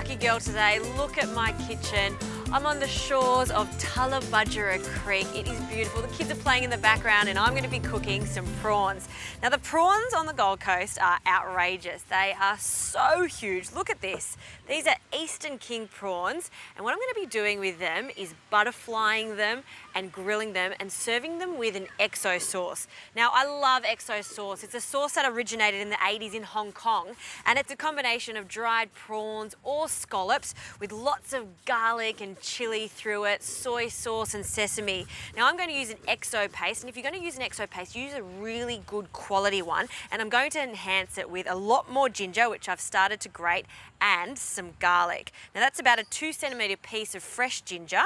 lucky girl today. Look at my kitchen. I'm on the shores of Tullabudgera Creek. It is beautiful. The kids are playing in the background and I'm going to be cooking some prawns. Now the prawns on the Gold Coast are outrageous. They are so huge. Look at this. These are Eastern King prawns, and what I'm going to be doing with them is butterflying them and grilling them and serving them with an XO sauce. Now I love XO sauce. It's a sauce that originated in the 80s in Hong Kong, and it's a combination of dried prawns or scallops with lots of garlic and chili through it, soy sauce and sesame. Now I'm going to use an XO paste, and if you're going to use an XO paste, use a really good quality one, and I'm going to enhance it with a lot more ginger, which I've started to grate, and some garlic. Now that's about a 2 centimetre piece of fresh ginger,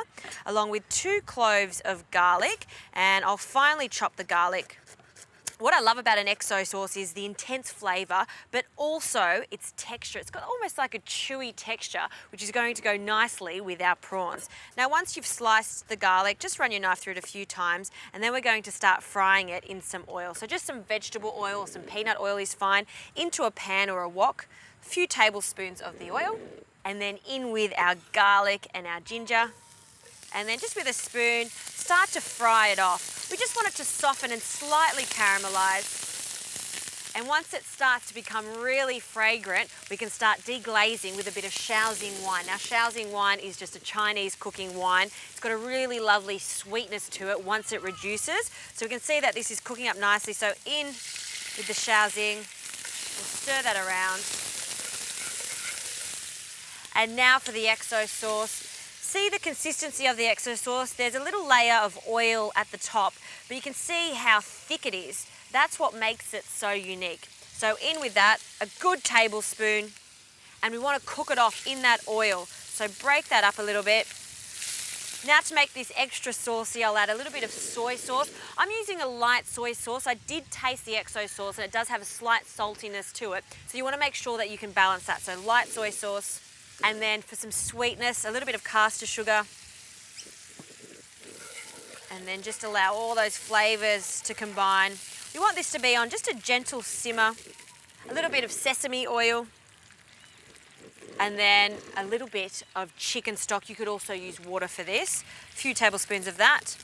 along with 2 cloves of garlic, and I'll finely chop the garlic. What I love about an XO sauce is the intense flavour, but also its texture. It's got almost like a chewy texture, which is going to go nicely with our prawns. Now, once you've sliced the garlic, just run your knife through it a few times, and then we're going to start frying it in some oil. So just some vegetable oil or some peanut oil is fine, into a pan or a wok, a few tablespoons of the oil, and then in with our garlic and our ginger. And then just with a spoon, start to fry it off. We just want it to soften and slightly caramelise. And once it starts to become really fragrant, we can start deglazing with a bit of shaoxing wine. Now, shaoxing wine is just a Chinese cooking wine. It's got a really lovely sweetness to it once it reduces. So we can see that this is cooking up nicely. So in with the shaoxing, we'll stir that around. And now for the XO sauce. See the consistency of the XO sauce? There's a little layer of oil at the top, but you can see how thick it is. That's what makes it so unique. So in with that, a good tablespoon, and we want to cook it off in that oil. So break that up a little bit. Now to make this extra saucy, I'll add a little bit of soy sauce. I'm using a light soy sauce. I did taste the XO sauce and it does have a slight saltiness to it. So you want to make sure that you can balance that. So light soy sauce. And then for some sweetness, a little bit of caster sugar. And then just allow all those flavours to combine. We want this to be on just a gentle simmer. A little bit of sesame oil. And then a little bit of chicken stock. You could also use water for this. A few tablespoons of that.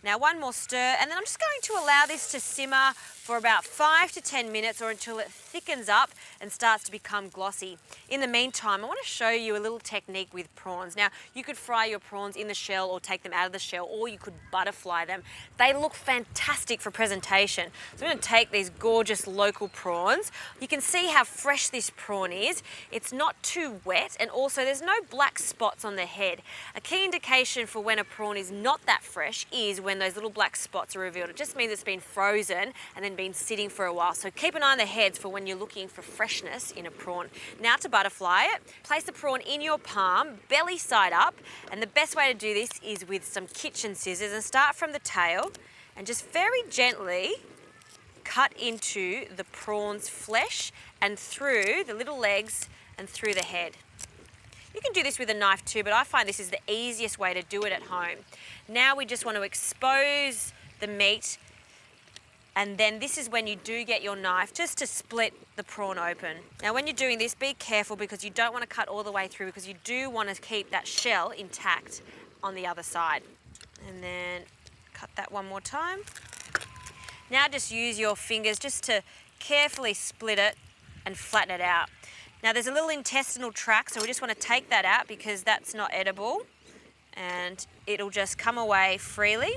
Now one more stir, and then I'm just going to allow this to simmer for about 5 to 10 minutes or until it thickens up and starts to become glossy. In the meantime, I want to show you a little technique with prawns. Now, you could fry your prawns in the shell or take them out of the shell, or you could butterfly them. They look fantastic for presentation. So I'm going to take these gorgeous local prawns. You can see how fresh this prawn is. It's not too wet, and also there's no black spots on the head. A key indication for when a prawn is not that fresh is when those little black spots are revealed. It just means it's been frozen and then been sitting for a while. So keep an eye on the heads for when you're looking for freshness in a prawn. Now to butterfly it, place the prawn in your palm, belly side up, and the best way to do this is with some kitchen scissors, and start from the tail and just very gently cut into the prawn's flesh and through the little legs and through the head. You can do this with a knife too, but I find this is the easiest way to do it at home. Now we just want to expose the meat, and then this is when you do get your knife just to split the prawn open. Now when you're doing this, be careful because you don't want to cut all the way through, because you do want to keep that shell intact on the other side. And then cut that one more time. Now just use your fingers just to carefully split it and flatten it out. Now there's a little intestinal tract, so we just want to take that out because that's not edible, and it'll just come away freely.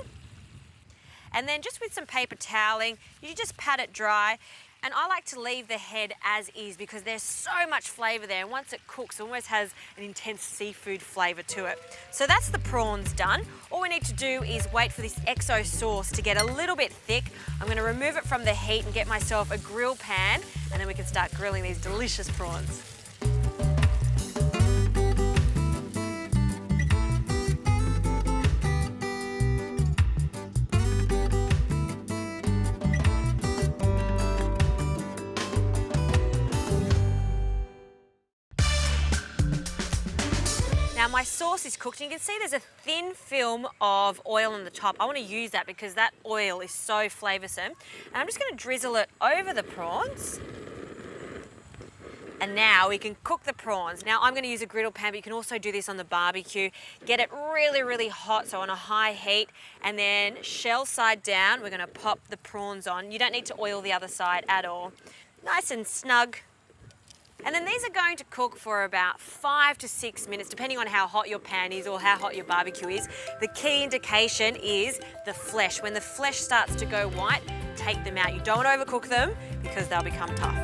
And then just with some paper toweling, you just pat it dry. And I like to leave the head as is because there's so much flavour there, and once it cooks, it almost has an intense seafood flavour to it. So that's the prawns done. All we need to do is wait for this XO sauce to get a little bit thick. I'm going to remove it from the heat and get myself a grill pan, and then we can start grilling these delicious prawns. Now my sauce is cooked, and you can see there's a thin film of oil on the top. I want to use that because that oil is so flavoursome. And I'm just going to drizzle it over the prawns. And now we can cook the prawns. Now I'm going to use a griddle pan, but you can also do this on the barbecue. Get it really, really hot, so on a high heat, and then shell side down, we're going to pop the prawns on. You don't need to oil the other side at all. Nice and snug. And then these are going to cook for about 5 to 6 minutes, depending on how hot your pan is or how hot your barbecue is. The key indication is the flesh. When the flesh starts to go white, take them out. You don't want to overcook them because they'll become tough.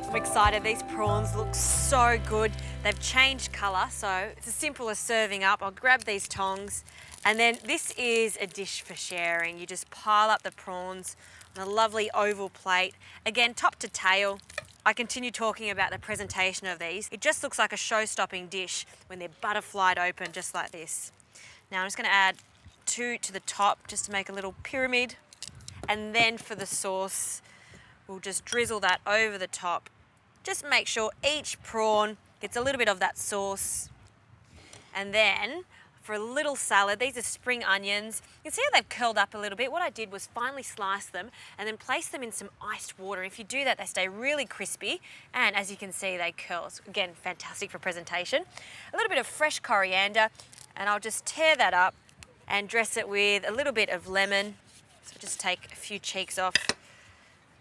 I'm excited. These prawns look so good. They've changed colour, so it's as simple as serving up. I'll grab these tongs, and then this is a dish for sharing. You just pile up the prawns on a lovely oval plate. Again, top to tail. I continue talking about the presentation of these. It just looks like a show-stopping dish when they're butterflied open, just like this. Now I'm just going to add 2 to the top just to make a little pyramid, and then for the sauce, we'll just drizzle that over the top. Just make sure each prawn gets a little bit of that sauce. And then for a little salad, these are spring onions. You can see how they've curled up a little bit. What I did was finely slice them and then place them in some iced water. If you do that, they stay really crispy. And as you can see, they curl. So again, fantastic for presentation. A little bit of fresh coriander, and I'll just tear that up and dress it with a little bit of lemon. So just take a few cheeks off.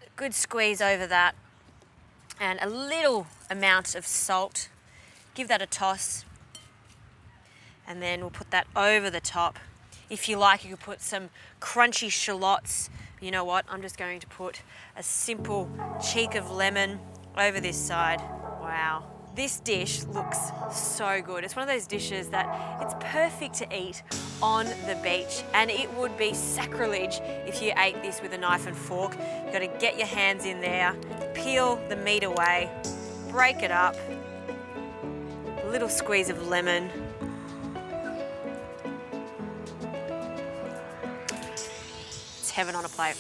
A good squeeze over that. And a little amount of salt. Give that a toss. And then we'll put that over the top. If you like, you could put some crunchy shallots. You know what? I'm just going to put a simple cheek of lemon over this side. Wow. This dish looks so good. It's one of those dishes that it's perfect to eat on the beach, and it would be sacrilege if you ate this with a knife and fork. You've got to get your hands in there, peel the meat away, break it up, a little squeeze of lemon. It's heaven on a plate.